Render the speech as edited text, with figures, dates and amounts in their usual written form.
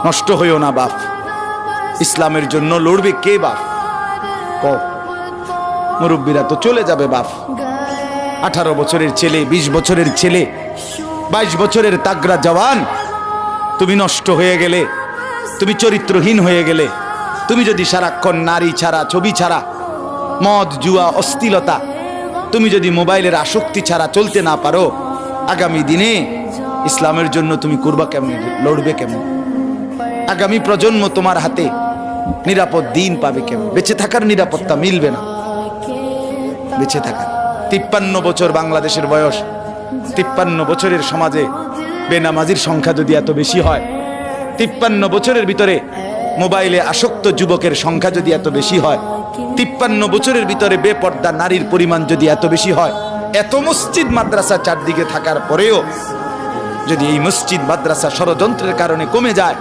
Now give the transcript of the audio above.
নষ্ট হইও না বাপ। ইসলামের জন্য লড়বে কে বাপ? ক মুরব্বীরা তো চলে যাবে বাপ। 18 বছরের ছেলে, 20 বছরের ছেলে, 22 বছরের তাগড়া জওয়ান, তুমি নষ্ট হয়ে গেলে, তুমি চরিত্রহীন হয়ে গেলে, তুমি যদি সারাক্ষণ নারী ছাড়া, ছবি ছাড়া, মদ জুয়া অশ্লীলতা, তুমি যদি মোবাইলের আসক্তি ছাড়া চলতে না পারো, আগামী দিনে ইসলামের জন্য তুমি করবা কেমন, লড়বে কেমন? আগামী প্রজন্ম তোমার হাতে নিরাপদ দিন পাবে কেমন? বেঁচে থাকার নিরাপত্তা মিলবে না। বেঁচে থাকার 53 বছর বাংলাদেশের বয়স, 53 বছরের সমাজে বেনামাজির সংখ্যা যদি এত বেশি হয়, 53 বছরের ভিতরে মোবাইলে আসক্ত যুবকের সংখ্যা যদি এত বেশি হয়, 53 বছরের ভিতরে বেপর্দা নারীর পরিমাণ যদি এত বেশি হয়, এত মসজিদ মাদ্রাসা চারদিকে থাকার পরেও যদি এই মসজিদ মাদ্রাসা ষড়যন্ত্রের কারণে কমে যায়,